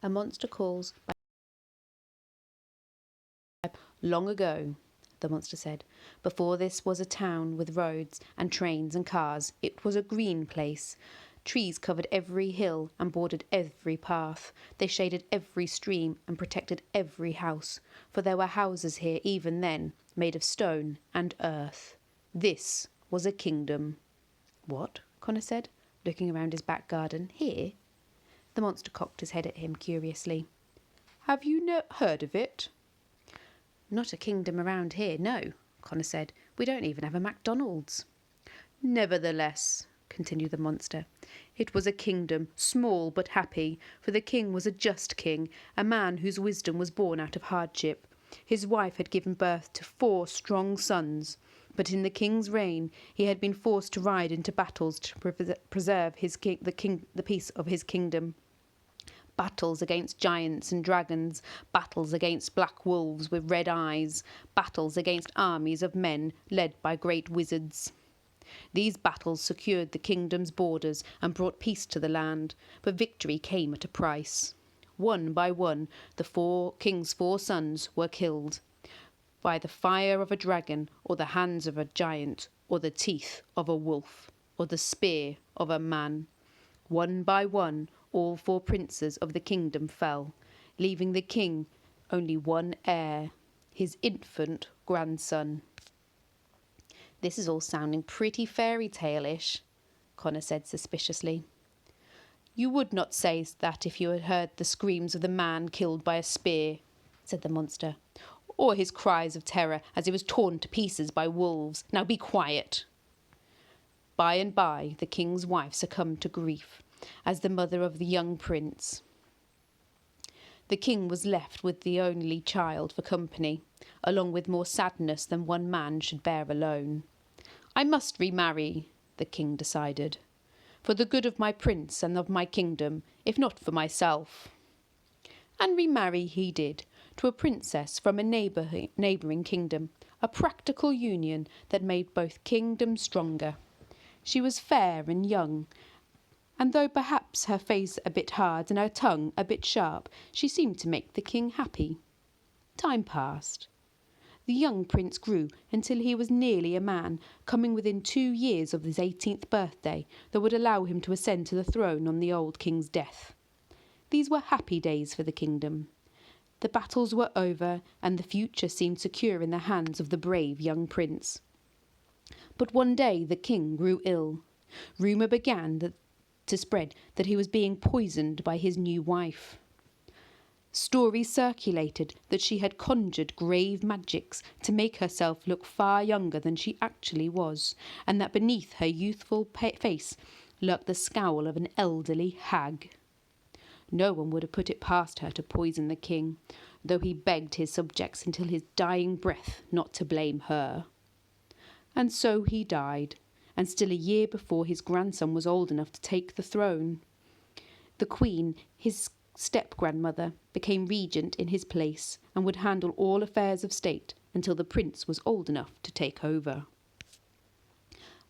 A monster calls by long ago, the monster said. Before this was a town with roads and trains and cars. It was a green place. Trees covered every hill and bordered every path. They shaded every stream and protected every house, for there were houses here even then, made of stone and earth. This was a kingdom. What? Connor said, looking around his back garden. Here? The monster cocked his head at him curiously. Have you heard of it? Not a kingdom around here, no, Connor said. We don't even have a McDonald's. Nevertheless, continued the monster, it was a kingdom, small but happy, for the king was a just king, a man whose wisdom was born out of hardship. His wife had given birth to 4 strong sons, but in the king's reign he had been forced to ride into battles to preserve the peace of his kingdom. Battles against giants and dragons, battles against black wolves with red eyes, battles against armies of men led by great wizards. These battles secured the kingdom's borders and brought peace to the land, but victory came at a price. One by one, the king's 4 sons were killed by the fire of a dragon, or the hands of a giant, or the teeth of a wolf, or the spear of a man. One by one, all 4 princes of the kingdom fell, leaving the king only one heir, his infant grandson. This is all sounding pretty fairy tale-ish, Connor said suspiciously. You would not say that if you had heard the screams of the man killed by a spear, said the monster, or his cries of terror as he was torn to pieces by wolves. Now be quiet. By and by, the king's wife succumbed to grief, as the mother of the young prince. The king was left with the only child for company, along with more sadness than one man should bear alone. I must remarry, the king decided, for the good of my prince and of my kingdom, if not for myself. And remarry he did, to a princess from a neighbouring kingdom, a practical union that made both kingdoms stronger. She was fair and young, and though perhaps her face a bit hard and her tongue a bit sharp, she seemed to make the king happy. Time passed. The young prince grew until he was nearly a man, coming within 2 years of his 18th birthday that would allow him to ascend to the throne on the old king's death. These were happy days for the kingdom. The battles were over, and the future seemed secure in the hands of the brave young prince. But one day the king grew ill. Rumour began to spread that he was being poisoned by his new wife. Stories circulated that she had conjured grave magics to make herself look far younger than she actually was, and that beneath her youthful face lurked the scowl of an elderly hag. No one would have put it past her to poison the king, though he begged his subjects until his dying breath not to blame her. And so he died, and still a year before his grandson was old enough to take the throne. The queen, his step-grandmother, became regent in his place and would handle all affairs of state until the prince was old enough to take over.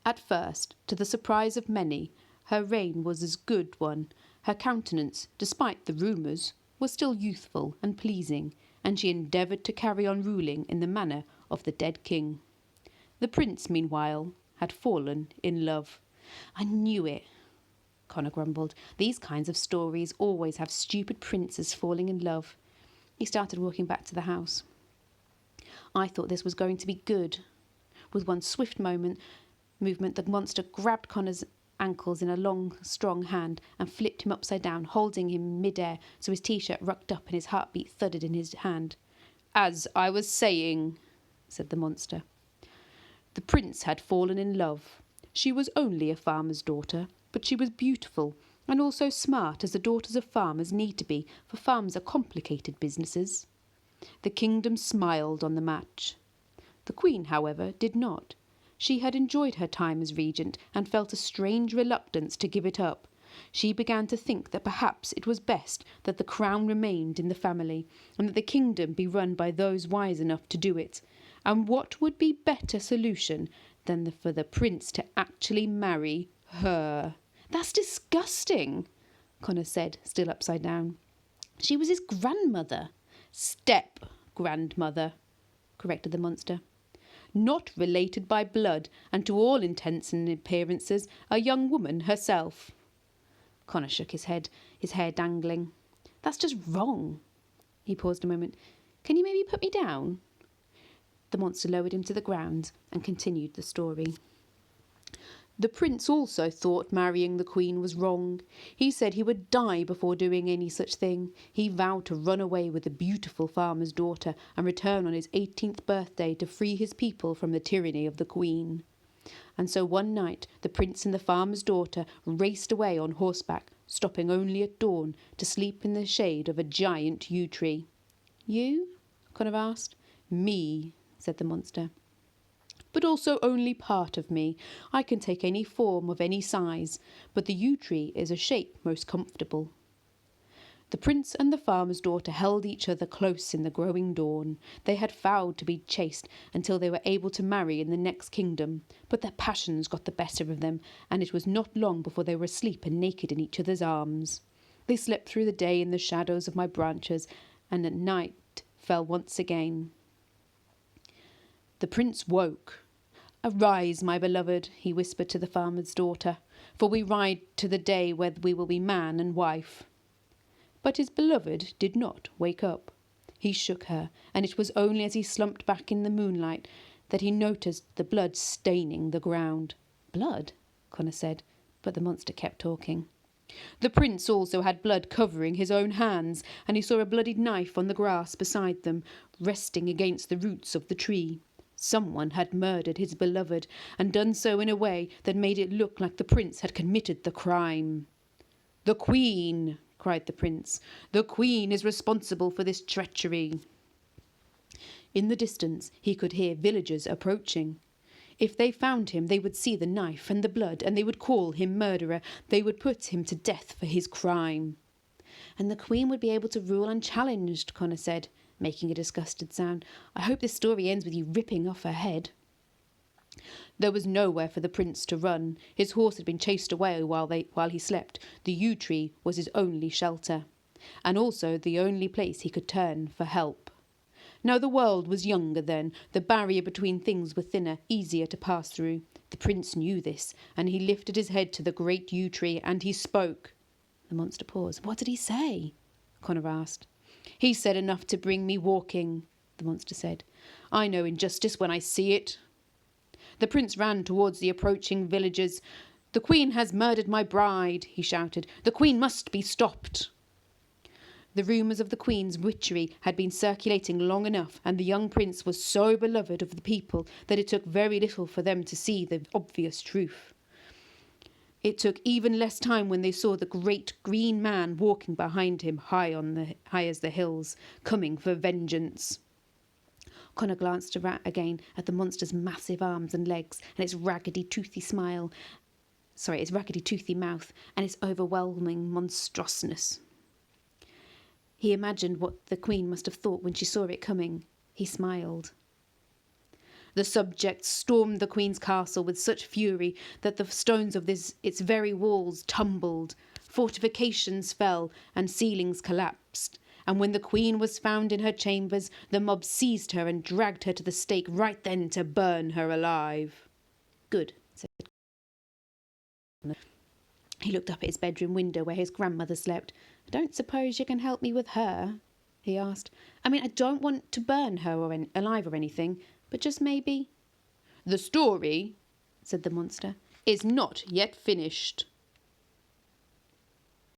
At first, to the surprise of many, her reign was a good one. Her countenance, despite the rumours, was still youthful and pleasing, and she endeavoured to carry on ruling in the manner of the dead king. The prince, meanwhile, had fallen in love. I knew it, Connor grumbled. These kinds of stories always have stupid princes falling in love. He started walking back to the house. I thought this was going to be good. With one swift movement, the monster grabbed Connor's ankles in a long, strong hand and flipped him upside down, holding him mid-air so his t-shirt rucked up and his heartbeat thudded in his hand. As I was saying, said the monster. The prince had fallen in love. She was only a farmer's daughter, but she was beautiful and also smart, as the daughters of farmers need to be, for farms are complicated businesses. The kingdom smiled on the match. The queen, however, did not. She had enjoyed her time as regent and felt a strange reluctance to give it up. She began to think that perhaps it was best that the crown remained in the family, and that the kingdom be run by those wise enough to do it. And what would be better solution than for the prince to actually marry her? That's disgusting, Connor said, still upside down. She was his grandmother. Step-grandmother, corrected the monster. Not related by blood, and to all intents and appearances a young woman herself. Connor shook his head, his hair dangling. That's just wrong. He paused a moment. Can you maybe put me down? The monster lowered him to the ground and continued the story. The prince also thought marrying the queen was wrong. He said he would die before doing any such thing. He vowed to run away with the beautiful farmer's daughter and return on his 18th birthday to free his people from the tyranny of the queen. And so one night the prince and the farmer's daughter raced away on horseback, stopping only at dawn to sleep in the shade of a giant yew tree. You? Connor asked. Me, said the monster. But also only part of me. I can take any form of any size, but the yew tree is a shape most comfortable. The prince and the farmer's daughter held each other close in the growing dawn. They had vowed to be chaste until they were able to marry in the next kingdom, but their passions got the better of them, and it was not long before they were asleep and naked in each other's arms. They slept through the day in the shadows of my branches, and at night fell once again. The prince woke. Arise, my beloved, he whispered to the farmer's daughter, for we ride to the day when we will be man and wife. But his beloved did not wake up. He shook her, and it was only as he slumped back in the moonlight that he noticed the blood staining the ground. Blood? Connor said, but the monster kept talking. The prince also had blood covering his own hands, and he saw a bloodied knife on the grass beside them, resting against the roots of the tree. Someone had murdered his beloved, and done so in a way that made it look like the prince had committed the crime. The queen! Cried the prince. The queen is responsible for this treachery. In the distance he could hear villagers approaching. If they found him, they would see the knife and the blood, and they would call him murderer. They would put him to death for his crime. And the queen would be able to rule unchallenged, Connor said, making a disgusted sound. I hope this story ends with you ripping off her head. There was nowhere for the prince to run. His horse had been chased away while he slept. The yew tree was his only shelter, and also the only place he could turn for help. Now the world was younger then. The barrier between things was thinner, easier to pass through. The prince knew this, and he lifted his head to the great yew tree, and he spoke. The monster paused. What did he say? Connor asked. He said enough to bring me walking, the monster said. I know injustice when I see it. The prince ran towards the approaching villagers. The queen has murdered my bride, he shouted. The queen must be stopped. The rumours of the queen's witchery had been circulating long enough, and the young prince was so beloved of the people that it took very little for them to see the obvious truth. It took even less time when they saw the great green man walking behind him, high as the hills, coming for vengeance. Connor glanced again at the monster's massive arms and legs, and its raggedy, toothy mouth, and its overwhelming monstrousness. He imagined what the queen must have thought when she saw it coming. He smiled. The subjects stormed the queen's castle with such fury that the stones of its very walls tumbled, fortifications fell, and ceilings collapsed. And when the queen was found in her chambers, the mob seized her and dragged her to the stake right then to burn her alive. Good, said Connor. He looked up at his bedroom window where his grandmother slept. I don't suppose you can help me with her? He asked. I mean, I don't want to burn her alive or anything, but just maybe. The story, said the monster, is not yet finished.